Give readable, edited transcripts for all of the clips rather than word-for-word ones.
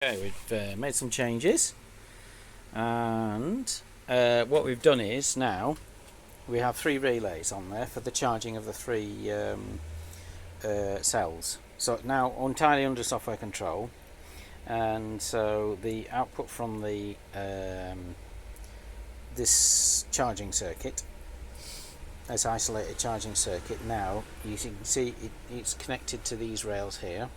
Okay, we've made some changes, and what we've done is now we have three relays on there for the charging of the three cells. So now entirely under software control, and so the output from the this charging circuit, this isolated charging circuit, now you can see it's connected to these rails here,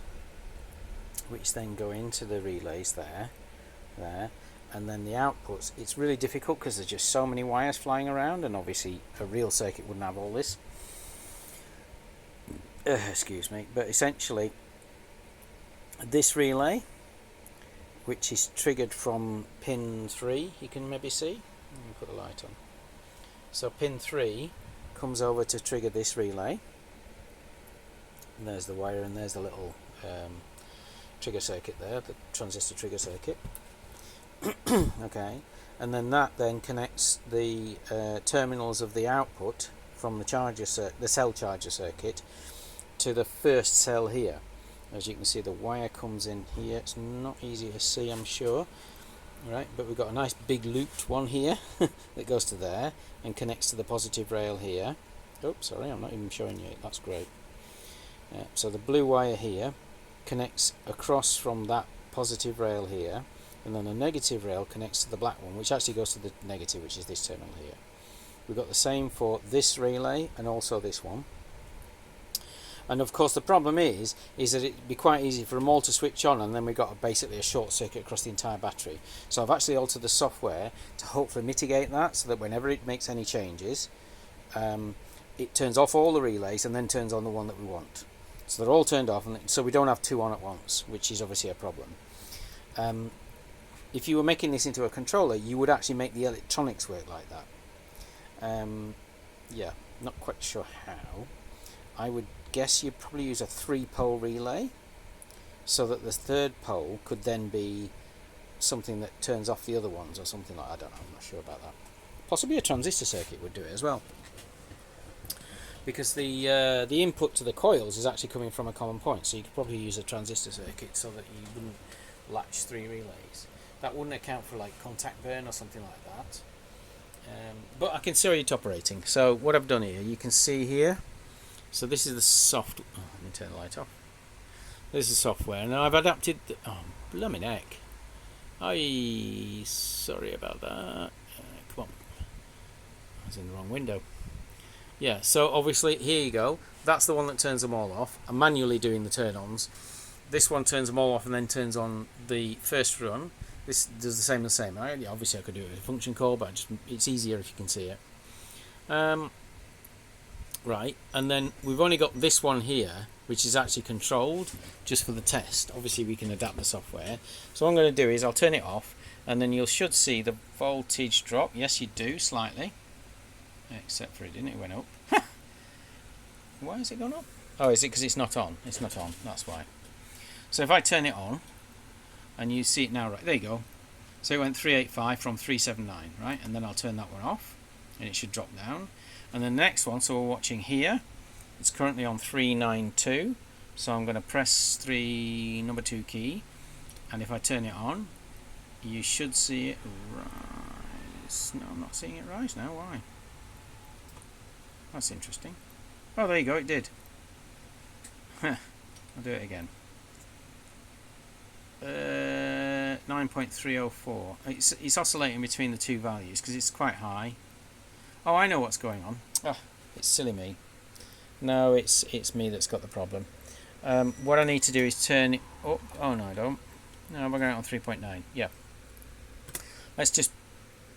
which then go into the relays there, and then the outputs. It's really difficult because there's just so many wires flying around, and obviously a real circuit wouldn't have all this. Excuse me, but essentially this relay, which is triggered from pin 3, you can maybe see. Let me put the light on. So pin 3 comes over to trigger this relay, and there's the wire, and there's the little trigger circuit there, the transistor trigger circuit. Okay, and then that then connects the terminals of the output from the the cell charger circuit to the first cell here. As you can see, the wire comes in here. It's not easy to see, I'm sure. Right, but we've got a nice big looped one here that goes to there and connects to the positive rail here. Oh, sorry, I'm not even showing you it. That's great. So the blue wire here connects across from that positive rail here, and then a negative rail connects to the black one, which actually goes to the negative, which is this terminal here. We've got the same for this relay and also this one. And of course the problem is that it'd be quite easy for them all to switch on, and then we've got basically a short circuit across the entire battery. So I've actually altered the software to hopefully mitigate that, so that whenever it makes any changes, it turns off all the relays and then turns on the one that we want. So they're all turned off, and so we don't have two on at once, which is obviously a problem. If you were making this into a controller, you would actually make the electronics work like that. Yeah, not quite sure how. I would guess you'd probably use a 3-pole relay, so that the third pole could then be something that turns off the other ones, or something like that. I don't know, I'm not sure about that. Possibly a transistor circuit would do it as well, because the input to the coils is actually coming from a common point, so you could probably use a transistor circuit so that you wouldn't latch 3 relays. That wouldn't account for like contact burn or something like that. But I can show you it operating. So what I've done here, you can see here. So this is the soft. Oh, let me turn the light off. This is software. Now I've adapted. Oh, blooming heck! Sorry about that. Come on, I was in the wrong window. Yeah. So obviously here you go. That's the one that turns them all off. I'm manually doing the turn-ons. This one turns them all off and then turns on the first run. This does the same. Obviously I could do it with a function call, but it's easier if you can see it. Right, and then we've only got this one here, which is actually controlled just for the test. Obviously we can adapt the software. So what I'm going to do is I'll turn it off, and then you should see the voltage drop. Yes, you do, slightly. Except for it went up. Why has it gone up? Oh, is it because it's not on? It's not on, that's why. So if I turn it on, and you see it now, right, there you go. So it went 385 from 379, right? And then I'll turn that one off, and it should drop down. And then the next one, so we're watching here, it's currently on 392. So I'm going to press number 2 key, and if I turn it on, you should see it rise. No, I'm not seeing it rise now. Why? That's interesting. Oh, there you go, it did. I'll do it again. 9.304. It's oscillating between the two values because it's quite high. Oh, I know what's going on. Oh, it's silly me. No, it's me that's got the problem. What I need to do is turn it up. Oh, no, I don't. No, we're going on 3.9. Yeah. Let's just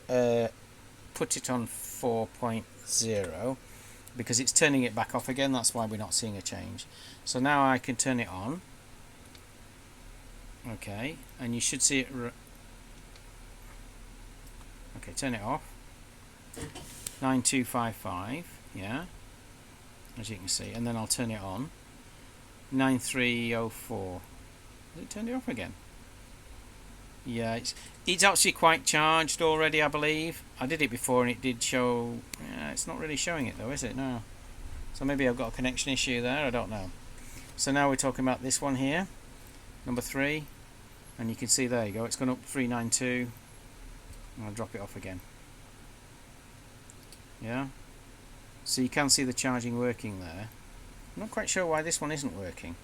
put it on 4.0 because it's turning it back off again. That's why we're not seeing a change. So now I can turn it on. Okay, and you should see it. Okay, turn it off. 9255, yeah, as you can see, and then I'll turn it on. 9304. Has it turned it off again? Yeah, it's actually quite charged already, I believe. I did it before and it did show. Yeah, it's not really showing it though, is it? No. So maybe I've got a connection issue there. I don't know. So now we're talking about this one here, number 3. and you can see there you go, it's gone up 392. I'll drop it off again. Yeah, so you can see the charging working there. I'm not quite sure why this one isn't working.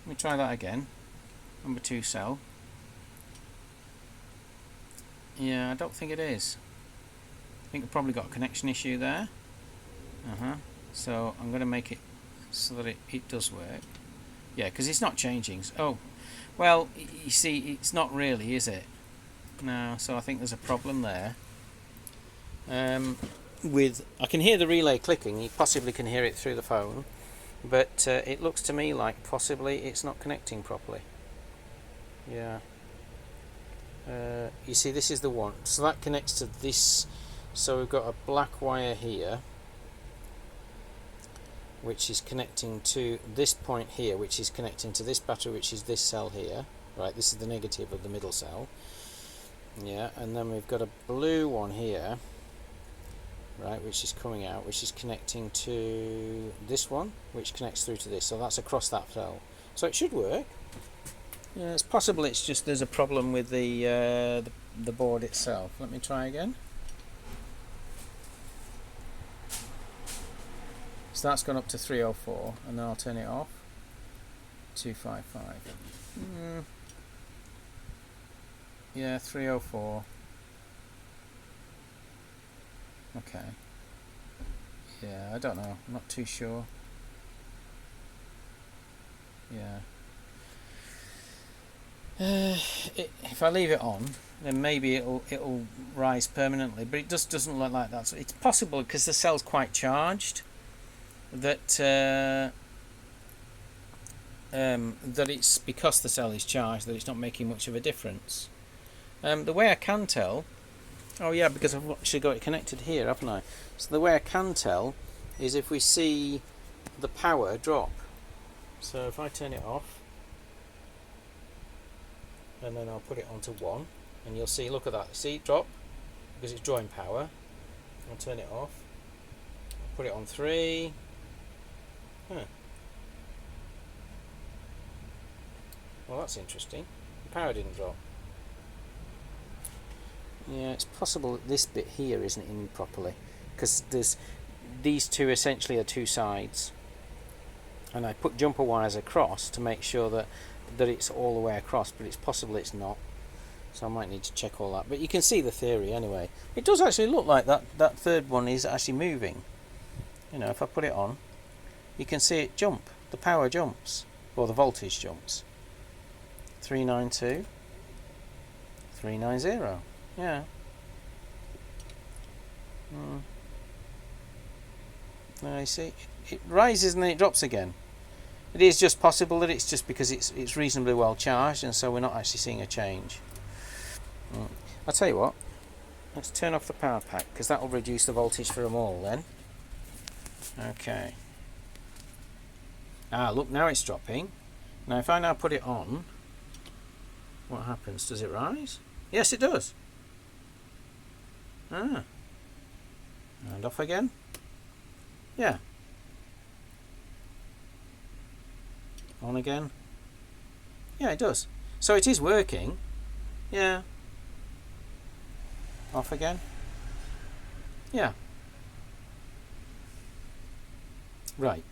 Let me try that again. Number 2 cell. Yeah, I don't think it is. I think I've probably got a connection issue there. So I'm going to make it so that it does work. Yeah, because it's not changing. Oh, well, you see, it's not really, is it? No, so I think there's a problem there. I can hear the relay clicking. You possibly can hear it through the phone, but it looks to me like possibly it's not connecting properly. Yeah. You see, this is the one. So that connects to this. So we've got a black wire here, which is connecting to this point here, which is connecting to this battery, which is this cell here. Right, this is the negative of the middle cell. Yeah, and then we've got a blue one here, right, which is coming out, which is connecting to this one, which connects through to this. So that's across that cell. So it should work. Yeah, it's possible it's just there's a problem with the board itself. Let me try again. So that's gone up to 304, and then I'll turn it off. 255. Yeah, 304. Okay. Yeah, I don't know. I'm not too sure. Yeah. If I leave it on, then maybe it'll rise permanently, but it just doesn't look like that. So it's possible because the cell's quite charged that that it's because the cell is charged that it's not making much of a difference. The way I can tell, oh yeah, because I've actually got it connected here, haven't I? So the way I can tell is if we see the power drop. So if I turn it off, and then I'll put it onto 1, and you'll see, look at that, see it drop because it's drawing power. I'll turn it off, I'll put it on 3. Well, that's interesting. The power didn't drop. Yeah, it's possible that this bit here isn't in properly, because there's these two essentially are two sides, and I put jumper wires across to make sure that it's all the way across, but it's possible it's not. So I might need to check all that. But you can see the theory anyway. It does actually look like that third one is actually moving. You know, if I put it on, you can see it jump. The power jumps, or the voltage jumps. 392, 390. Yeah. Now you see, it rises and then it drops again. It is just possible that it's just because it's reasonably well charged, and so we're not actually seeing a change. I'll tell you what, let's turn off the power pack, because that will reduce the voltage for them all then. Okay. Look, now it's dropping. Now if I now put it on, what happens? Does it rise? Yes, it does. And off again. Yeah. On again. Yeah, it does. So it is working. Yeah. Off again. Yeah. Right.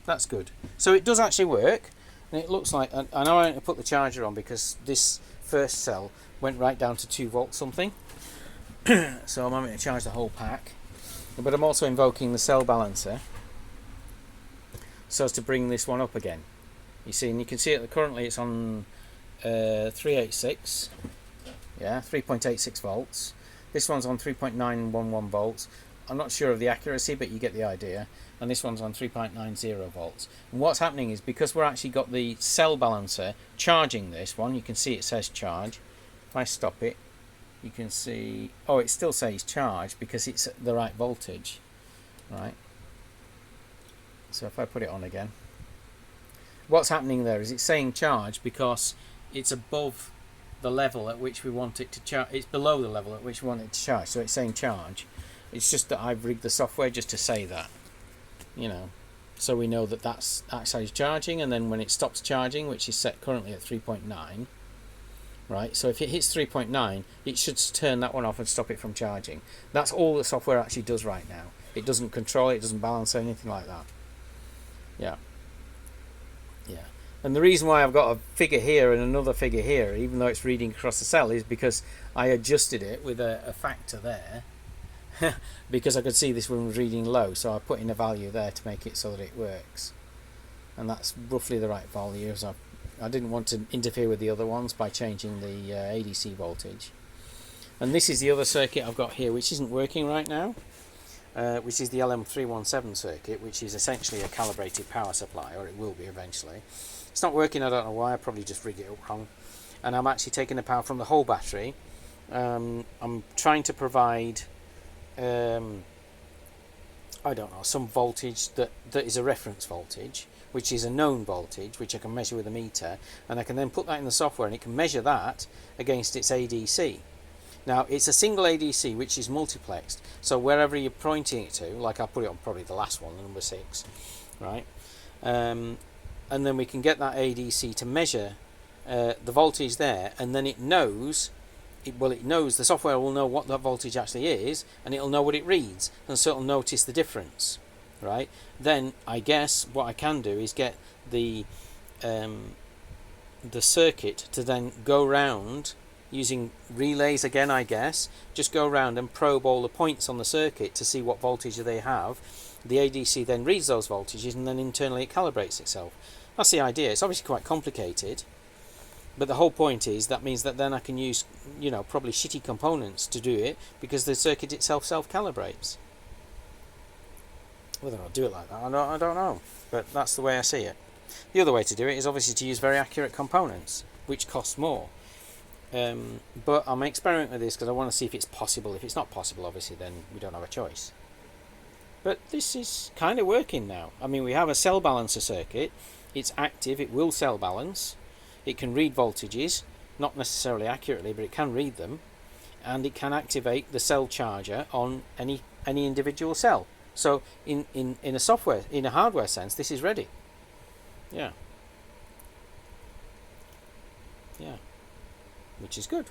That's good. So it does actually work. And it looks like, I know I need to put the charger on because this first cell went right down to 2 volts something. So I'm having to charge the whole pack. But I'm also invoking the cell balancer so as to bring this one up again. You see, and you can see it currently it's on 386. Yeah, 3.86 volts. This one's on 3.911 volts. I'm not sure of the accuracy, but you get the idea. And this one's on 3.90 volts. And what's happening is, because we're actually got the cell balancer charging this one, you can see it says charge. If I stop it, you can see, oh, it still says charge because it's at the right voltage, right? So if I put it on again, what's happening there is it's saying charge because it's above the level at which we want it to charge. It's below the level at which we want it to charge, so it's saying charge. It's just that I've rigged the software just to say that, you know, so we know that that's actually charging, and then when it stops charging, which is set currently at 3.9, right? So if it hits 3.9, it should turn that one off and stop it from charging. That's all the software actually does right now. It doesn't control it, it doesn't balance anything like that. Yeah. Yeah. And the reason why I've got a figure here and another figure here, even though it's reading across the cell, is because I adjusted it with a factor there because I could see this one was reading low, so I put in a value there to make it so that it works. And that's roughly the right value. So I didn't want to interfere with the other ones by changing the ADC voltage. And this is the other circuit I've got here, which isn't working right now, which is the LM317 circuit, which is essentially a calibrated power supply, or it will be eventually. It's not working, I don't know why, I probably just rigged it up wrong. And I'm actually taking the power from the whole battery. I'm trying to provide, I don't know, some voltage that is a reference voltage, which is a known voltage, which I can measure with a meter, and I can then put that in the software and it can measure that against its ADC. Now, it's a single ADC which is multiplexed, so wherever you're pointing it to, like I'll put it on probably the last one, the number 6, right? And then we can get that ADC to measure the voltage there, and then it knows, the software will know what that voltage actually is, and it'll know what it reads, and so it'll notice the difference, right? Then I guess what I can do is get the circuit to then go round using relays again, I guess, just go around and probe all the points on the circuit to see what voltage they have. The ADC then reads those voltages and then internally it calibrates itself. That's the idea. It's obviously quite complicated, but the whole point is that means that then I can use, probably shitty components to do it because the circuit itself self-calibrates. Whether I'll do it like that, I don't know, but that's the way I see it. The other way to do it is obviously to use very accurate components, which cost more. But I'm experimenting with this because I want to see if it's possible. If it's not possible, obviously, then we don't have a choice. But this is kind of working now. I mean, we have a cell balancer circuit. It's active. It will cell balance. It can read voltages, not necessarily accurately, but it can read them, and it can activate the cell charger on any individual cell. So in a hardware sense, this is ready. Yeah. Which is good.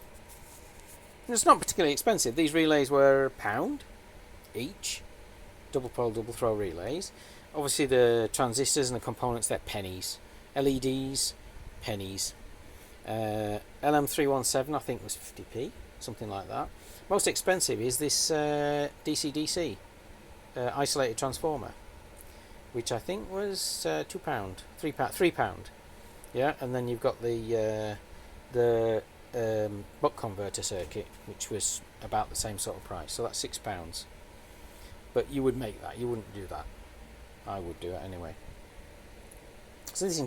And it's not particularly expensive. These relays were £1 each, double pole, double throw relays. Obviously the transistors and the components, they're pennies. LEDs, pennies. LM317 I think was 50p, something like that. Most expensive is this DC-DC isolated transformer, which I think was £2, £3. Yeah, and then you've got the buck converter circuit, which was about the same sort of price, so that's £6. But you would make that, you wouldn't do that. I would do it anyway. So this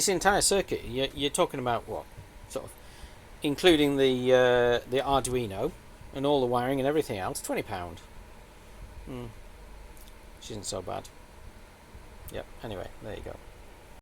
entire circuit, you're talking about what, sort of, including the Arduino and all the wiring and everything else, £20. Which isn't so bad. Yep. Anyway, there you go.